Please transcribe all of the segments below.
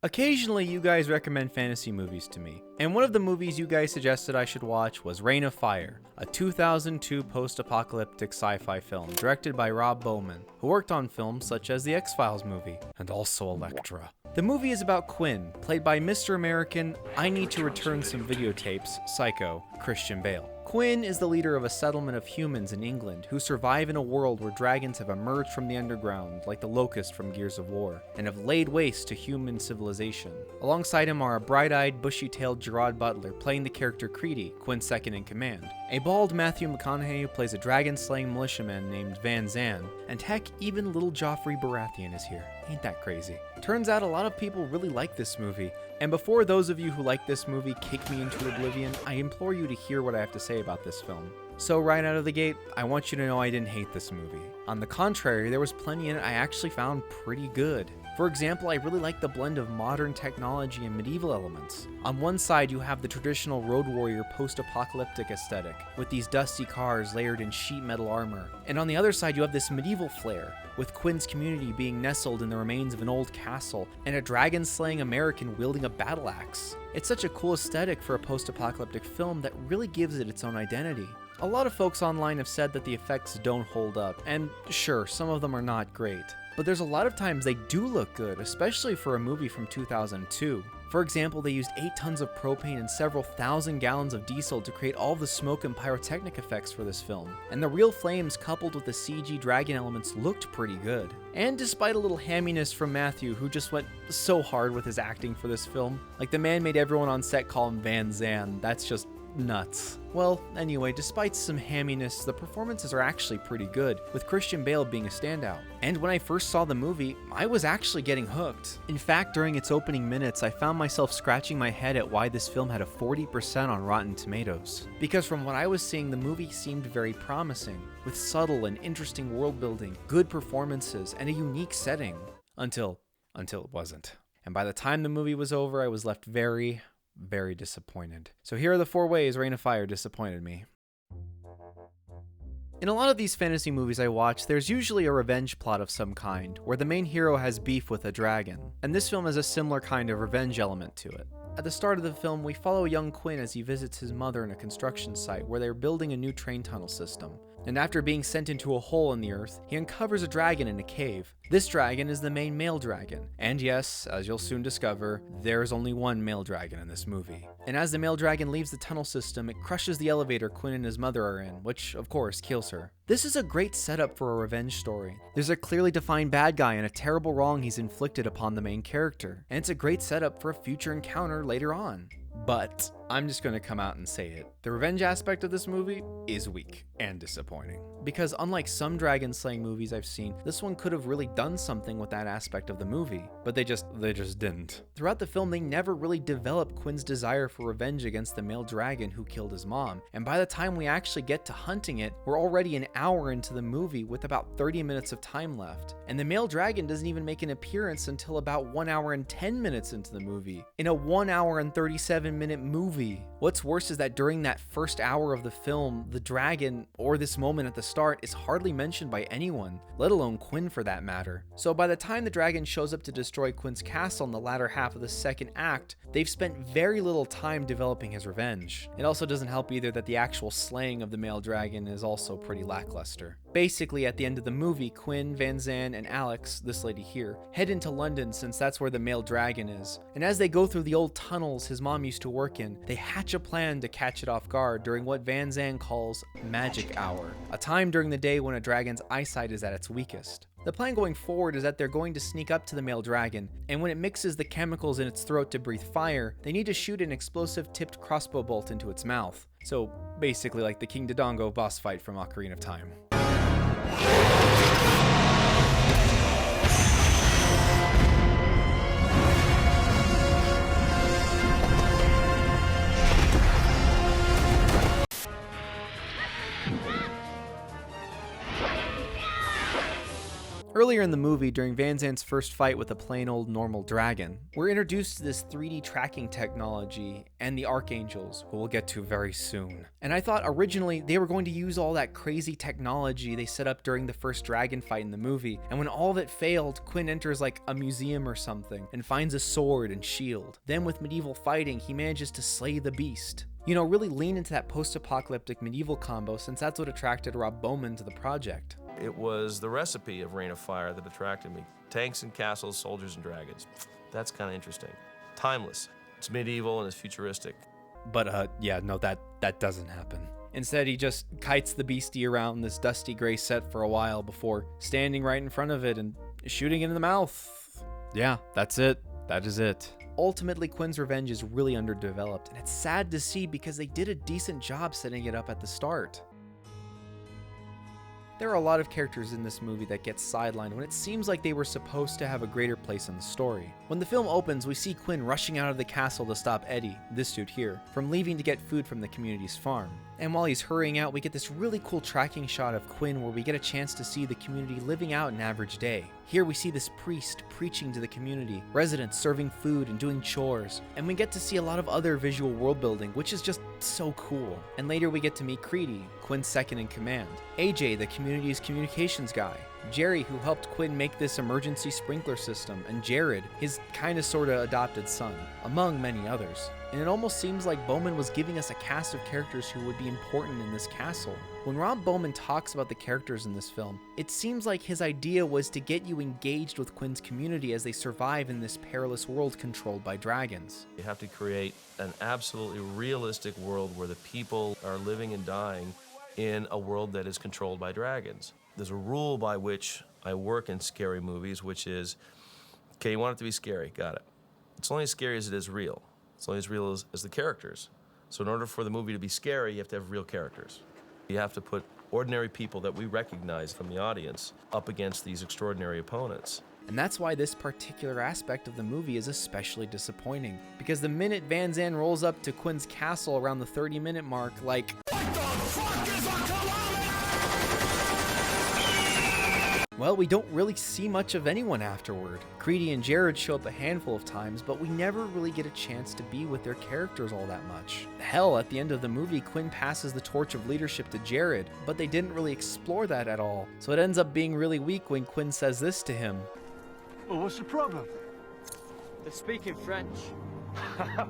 Occasionally, you guys recommend fantasy movies to me, and one of the movies you guys suggested I should watch was Reign of Fire, a 2002 post-apocalyptic sci-fi film directed by Rob Bowman, who worked on films such as the X-Files movie, and also Elektra. The movie is about Quinn, played by Mr. American, I Need to Return Some Videotapes, Psycho, Christian Bale. Quinn is the leader of a settlement of humans in England who survive in a world where dragons have emerged from the underground like the locust from Gears of War and have laid waste to human civilization. Alongside him are a bright-eyed, bushy-tailed Gerard Butler playing the character Creedy, Quinn's second in command, a bald Matthew McConaughey who plays a dragon-slaying militiaman named Van Zandt, and heck, even little Joffrey Baratheon is here. Ain't that crazy? Turns out a lot of people really like this movie, and before those of you who like this movie kick me into oblivion, I implore you to hear what I have to say about this film. So right out of the gate, I want you to know I didn't hate this movie. On the contrary, there was plenty in it I actually found pretty good. For example, I really like the blend of modern technology and medieval elements. On one side, you have the traditional road warrior post-apocalyptic aesthetic, with these dusty cars layered in sheet metal armor. And on the other side, you have this medieval flair, with Quinn's community being nestled in the remains of an old castle, and a dragon-slaying American wielding a battle axe. It's such a cool aesthetic for a post-apocalyptic film that really gives it its own identity. A lot of folks online have said that the effects don't hold up, and sure, some of them are not great. But there's a lot of times they do look good, especially for a movie from 2002. For example, they used 8 tons of propane and several thousand gallons of diesel to create all the smoke and pyrotechnic effects for this film, and the real flames coupled with the CG dragon elements looked pretty good. And despite a little hamminess from Matthew, who just went so hard with his acting for this film, like the man made everyone on set call him Van Zandt, that's just nuts. Well, anyway, despite some hamminess, the performances are actually pretty good, with Christian Bale being a standout. And when I first saw the movie, I was actually getting hooked. In fact, during its opening minutes, I found myself scratching my head at why this film had a 40% on Rotten Tomatoes. Because from what I was seeing, the movie seemed very promising, with subtle and interesting world building, good performances, and a unique setting. Until it wasn't. And by the time the movie was over, I was left very disappointed. So here are the 4 ways Reign of Fire disappointed me. In a lot of these fantasy movies I watch, there's usually a revenge plot of some kind, where the main hero has beef with a dragon, and this film has a similar kind of revenge element to it. At the start of the film, we follow young Quinn as he visits his mother in a construction site where they're building a new train tunnel system. And after being sent into a hole in the earth, he uncovers a dragon in a cave. This dragon is the main male dragon. And yes, as you'll soon discover, there is only one male dragon in this movie. And as the male dragon leaves the tunnel system, it crushes the elevator Quinn and his mother are in, which of course kills her. This is a great setup for a revenge story. There's a clearly defined bad guy and a terrible wrong he's inflicted upon the main character. And it's a great setup for a future encounter later on. But I'm just going to come out and say it. The revenge aspect of this movie is weak and disappointing. Because unlike some dragon slaying movies I've seen, this one could have really done something with that aspect of the movie, but they just didn't. Throughout the film, they never really develop Quinn's desire for revenge against the male dragon who killed his mom, and by the time we actually get to hunting it, we're already an hour into the movie with about 30 minutes of time left, and the male dragon doesn't even make an appearance until about 1 hour and 10 minutes into the movie, in a 1 hour and 37-minute movie. What's worse is that during that first hour of the film, the dragon, or this moment at the start, is hardly mentioned by anyone, let alone Quinn for that matter. So by the time the dragon shows up to destroy Quinn's castle in the latter half of the second act, they've spent very little time developing his revenge. It also doesn't help either that the actual slaying of the male dragon is also pretty lackluster. Basically, at the end of the movie, Quinn, Van Zandt, and Alex, this lady here, head into London since that's where the male dragon is. And as they go through the old tunnels his mom used to work in, they hatch a plan to catch it off guard during what Van Zandt calls magic hour, a time during the day when a dragon's eyesight is at its weakest. The plan going forward is that they're going to sneak up to the male dragon, and when it mixes the chemicals in its throat to breathe fire, they need to shoot an explosive tipped crossbow bolt into its mouth. So basically like the King Dodongo boss fight from Ocarina of Time. Earlier in the movie, during Van Zandt's first fight with a plain old normal dragon, we're introduced to this 3D tracking technology and the Archangels, who we'll get to very soon. And I thought originally they were going to use all that crazy technology they set up during the first dragon fight in the movie, and when all of it failed, Quinn enters like a museum or something and finds a sword and shield. Then with medieval fighting, he manages to slay the beast. You know, really lean into that post-apocalyptic medieval combo, since that's what attracted Rob Bowman to the project. It was the recipe of Reign of Fire that attracted me. Tanks and castles, soldiers and dragons. That's kind of interesting. Timeless. It's medieval and it's futuristic. But yeah, no, that doesn't happen. Instead, he just kites the beastie around this dusty gray set for a while before standing right in front of it and shooting it in the mouth. Yeah, that's it. That is it. Ultimately, Quinn's revenge is really underdeveloped, and it's sad to see because they did a decent job setting it up at the start. There are a lot of characters in this movie that get sidelined when it seems like they were supposed to have a greater place in the story. When the film opens, we see Quinn rushing out of the castle to stop Eddie, this dude here, from leaving to get food from the community's farm. And while he's hurrying out, we get this really cool tracking shot of Quinn where we get a chance to see the community living out an average day. Here we see this priest preaching to the community, residents serving food and doing chores, and we get to see a lot of other visual world building, which is just so cool. And later we get to meet Creedy, Quinn's second in command, AJ, the community's communications guy, Jerry, who helped Quinn make this emergency sprinkler system, and Jared, his kinda sorta adopted son, among many others. And it almost seems like Bowman was giving us a cast of characters who would be important in this castle. When Rob Bowman talks about the characters in this film, it seems like his idea was to get you engaged with Quinn's community as they survive in this perilous world controlled by dragons. You have to create an absolutely realistic world where the people are living and dying in a world that is controlled by dragons. There's a rule by which I work in scary movies, which is, okay, you want it to be scary, got it. It's only as scary as it is real. It's only as real as the characters. So in order for the movie to be scary, you have to have real characters. You have to put ordinary people that we recognize from the audience up against these extraordinary opponents. And that's why this particular aspect of the movie is especially disappointing. Because the minute Van Zandt rolls up to Quinn's castle around the 30-minute mark, like, what the fuck is a kilometer? Well, we don't really see much of anyone afterward. Creedy and Jared show up a handful of times, but we never really get a chance to be with their characters all that much. Hell, at the end of the movie, Quinn passes the torch of leadership to Jared, but they didn't really explore that at all. So it ends up being really weak when Quinn says this to him. Well, what's the problem? They're speaking French.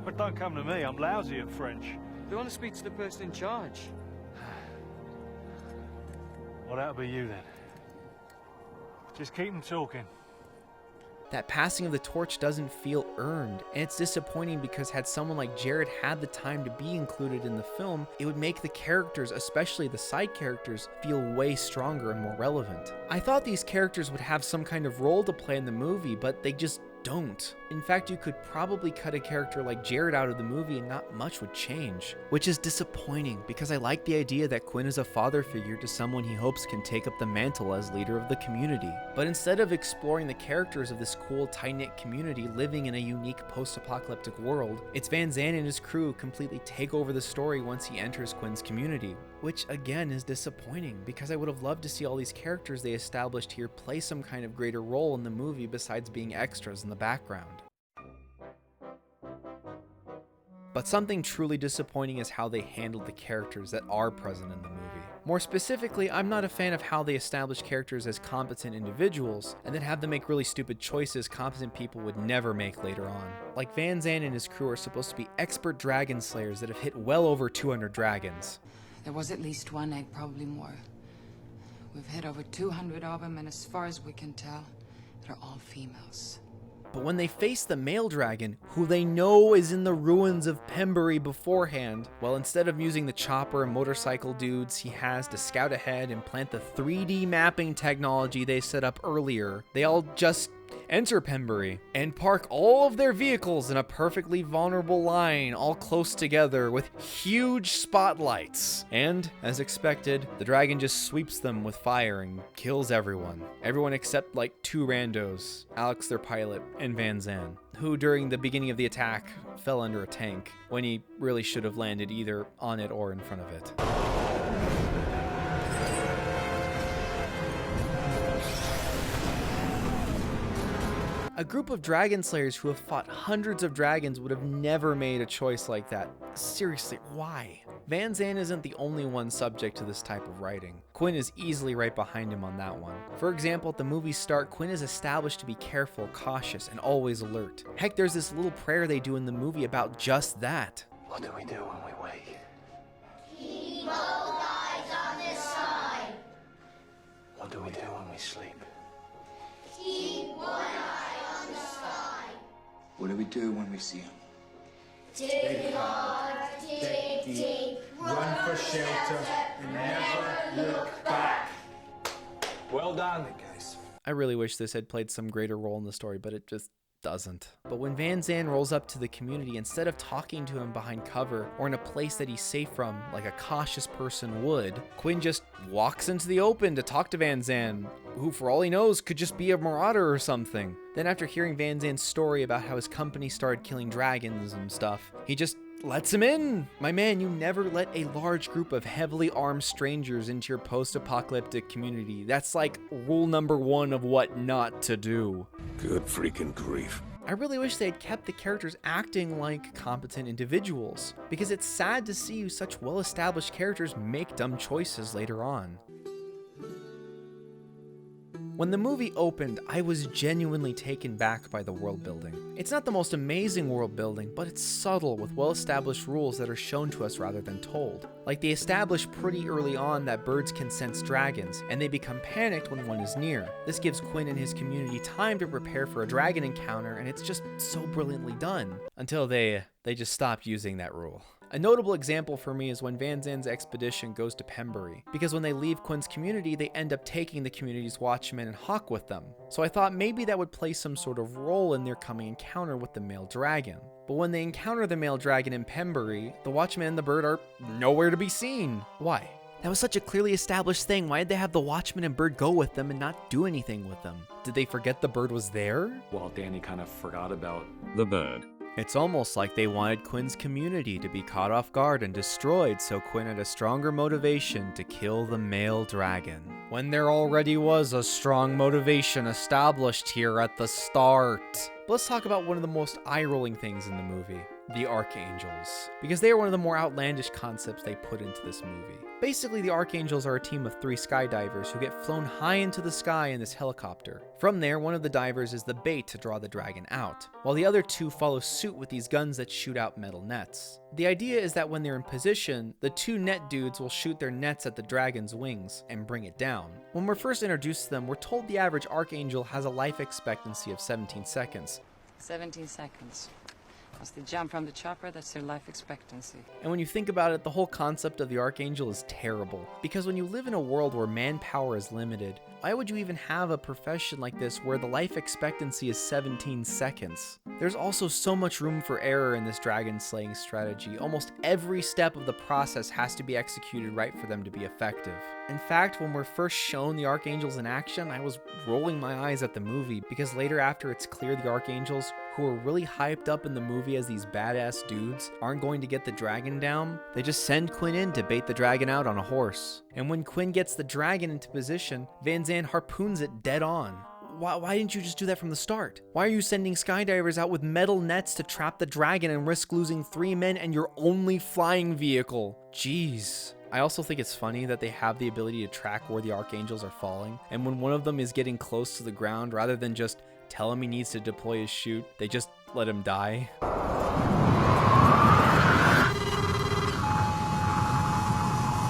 But don't come to me, I'm lousy at French. They want to speak to the person in charge. Well, that'll be you then. Just keep them talking. That passing of the torch doesn't feel earned, and it's disappointing because had someone like Jared had the time to be included in the film, it would make the characters, especially the side characters, feel way stronger and more relevant. I thought these characters would have some kind of role to play in the movie, but they just don't. In fact, you could probably cut a character like Jared out of the movie and not much would change, which is disappointing because I like the idea that Quinn is a father figure to someone he hopes can take up the mantle as leader of the community. But instead of exploring the characters of this cool, tight-knit community living in a unique post-apocalyptic world, it's Van Zandt and his crew completely take over the story once he enters Quinn's community, which again is disappointing because I would have loved to see all these characters they established here play some kind of greater role in the movie besides being extras in the background. But something truly disappointing is how they handled the characters that are present in the movie. More specifically, I'm not a fan of how they establish characters as competent individuals and then have them make really stupid choices competent people would never make later on. Like Van Zandt and his crew are supposed to be expert dragon slayers that have hit well over 200 dragons. There was at least one egg, probably more. We've hit over 200 of them, and as far as we can tell, they're all females. But when they face the male dragon, who they know is in the ruins of Pembury beforehand, well, instead of using the chopper and motorcycle dudes he has to scout ahead and plant the 3D mapping technology they set up earlier, they all just enter Pembury and park all of their vehicles in a perfectly vulnerable line, all close together with huge spotlights. And, as expected, the dragon just sweeps them with fire and kills everyone. Everyone except like two randos, Alex their pilot, and Van Zandt, who during the beginning of the attack fell under a tank when he really should have landed either on it or in front of it. A group of dragon slayers who have fought hundreds of dragons would have never made a choice like that. Seriously, why? Van Zandt isn't the only one subject to this type of writing. Quinn is easily right behind him on that one. For example, at the movie's start, Quinn is established to be careful, cautious, and always alert. Heck, there's this little prayer they do in the movie about just that. What do we do when we wake? Keep both eyes on the sky. What do we do when we sleep? Keep one eye on the sky. What do we do when we see him? Dig hard, dig deep. Run for shelter and never look back. Well done, guys. I really wish this had played some greater role in the story, but it just doesn't. But when Van Zandt rolls up to the community, instead of talking to him behind cover or in a place that he's safe from, like a cautious person would, Quinn just walks into the open to talk to Van Zandt, who for all he knows could just be a marauder or something. Then after hearing Van Zandt's story about how his company started killing dragons and stuff, he just lets him in. My man, you never let a large group of heavily armed strangers into your post-apocalyptic community. That's like rule number 1 of what not to do. Good freaking grief. I really wish they had kept the characters acting like competent individuals, because it's sad to see such well-established characters make dumb choices later on. When the movie opened, I was genuinely taken back by the world building. It's not the most amazing world building, but it's subtle with well-established rules that are shown to us rather than told. Like they establish pretty early on that birds can sense dragons, and they become panicked when one is near. This gives Quinn and his community time to prepare for a dragon encounter, and it's just so brilliantly done. Until they just stopped using that rule. A notable example for me is when Van Zandt's expedition goes to Pembury, because when they leave Quinn's community, they end up taking the community's watchman and hawk with them. So I thought maybe that would play some sort of role in their coming encounter with the male dragon. But when they encounter the male dragon in Pembury, the watchman and the bird are nowhere to be seen. Why? That was such a clearly established thing. Why did they have the watchman and bird go with them and not do anything with them? Did they forget the bird was there? Well, Danny kind of forgot about The bird. It's almost like they wanted Quinn's community to be caught off guard and destroyed, so Quinn had a stronger motivation to kill the male dragon, when there already was a strong motivation established here at the start. But let's talk about one of the most eye-rolling things in the movie, the Archangels, because they are one of the more outlandish concepts they put into this movie. Basically, the Archangels are a team of 3 skydivers who get flown high into the sky in this helicopter. From there, one of the divers is the bait to draw the dragon out, while the other 2 follow suit with these guns that shoot out metal nets. The idea is that when they're in position, the 2 net dudes will shoot their nets at the dragon's wings and bring it down. When we're first introduced to them, we're told the average Archangel has a life expectancy of 17 seconds. 17 seconds. Once they jump from the chopper, that's their life expectancy. And when you think about it, the whole concept of the Archangel is terrible. Because when you live in a world where manpower is limited, why would you even have a profession like this where the life expectancy is 17 seconds? There's also so much room for error in this dragon slaying strategy. Almost every step of the process has to be executed right for them to be effective. In fact, when we're first shown the Archangels in action, I was rolling my eyes at the movie, because later after it's clear the Archangels, who are really hyped up in the movie as these badass dudes, aren't going to get the dragon down, they just send Quinn in to bait the dragon out on a horse. And when Quinn gets the dragon into position, Van Zandt harpoons it dead on. Why didn't you just do that from the start? Why are you sending skydivers out with metal nets to trap the dragon and risk losing 3 men and your only flying vehicle? Jeez. I also think it's funny that they have the ability to track where the Archangels are falling, and when one of them is getting close to the ground, rather than just tell him he needs to deploy his chute, they just let him die.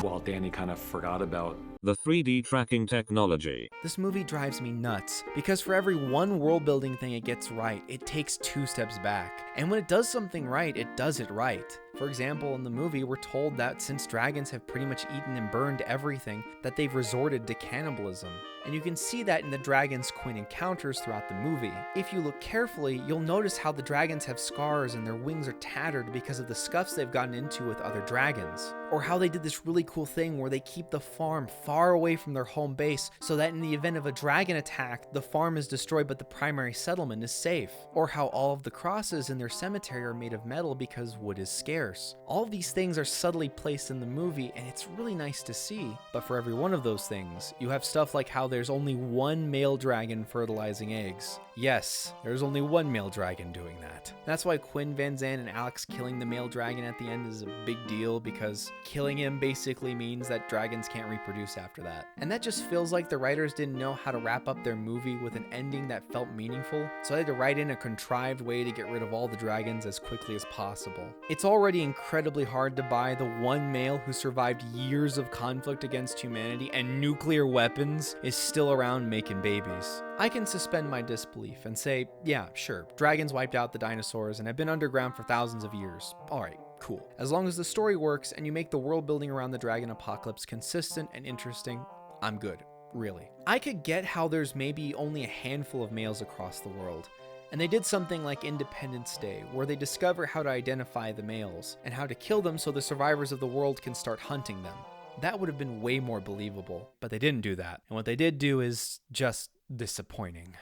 Well, Danny kind of forgot about The 3D tracking technology. This movie drives me nuts, because for every one world building thing it gets right, it takes 2 steps back. And when it does something right, it does it right. For example, in the movie, we're told that since dragons have pretty much eaten and burned everything, that they've resorted to cannibalism. And you can see that in the dragons Quinn encounters throughout the movie. If you look carefully, you'll notice how the dragons have scars and their wings are tattered because of the scuffs they've gotten into with other dragons. Or how they did this really cool thing where they keep the farm far far away from their home base so that in the event of a dragon attack, the farm is destroyed but the primary settlement is safe. Or how all of the crosses in their cemetery are made of metal because wood is scarce. All of these things are subtly placed in the movie and it's really nice to see. But for every one of those things, you have stuff like how there's only one male dragon fertilizing eggs. Yes, there's only one male dragon doing that. That's why Quinn Van Zandt and Alex killing the male dragon at the end is a big deal, because killing him basically means that dragons can't reproduce after that. And that just feels like the writers didn't know how to wrap up their movie with an ending that felt meaningful, so they had to write in a contrived way to get rid of all the dragons as quickly as possible. It's already incredibly hard to buy the one male who survived years of conflict against humanity and nuclear weapons is still around making babies. I can suspend my disbelief and say, yeah, sure, dragons wiped out the dinosaurs and have been underground for thousands of years. Alright, cool. As long as the story works and you make the world building around the dragon apocalypse consistent and interesting, I'm good, really. I could get how there's maybe only a handful of males across the world, and they did something like Independence Day, where they discover how to identify the males and how to kill them so the survivors of the world can start hunting them. That would have been way more believable, but they didn't do that. And what they did do is just disappointing.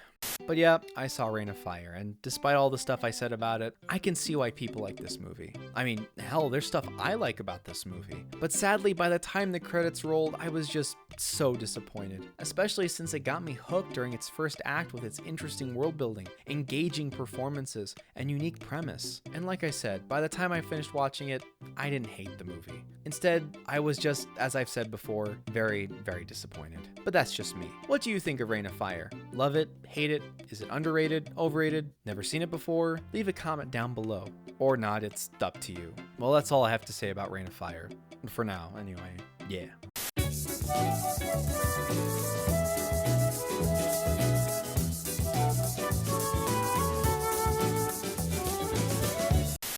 But yeah, I saw Reign of Fire, and despite all the stuff I said about it, I can see why people like this movie. I mean, hell, there's stuff I like about this movie. But sadly, by the time the credits rolled, I was just so disappointed, especially since it got me hooked during its first act with its interesting world building, engaging performances, and unique premise. And like I said, by the time I finished watching it, I didn't hate the movie. Instead, I was just, as I've said before, very, very disappointed. But that's just me. What do you think of Reign of Fire? Love it? Hate it? Is it underrated? Overrated? Never seen it before? Leave a comment down below. Or not, it's up to you. Well, that's all I have to say about Reign of Fire. For now, anyway. Yeah.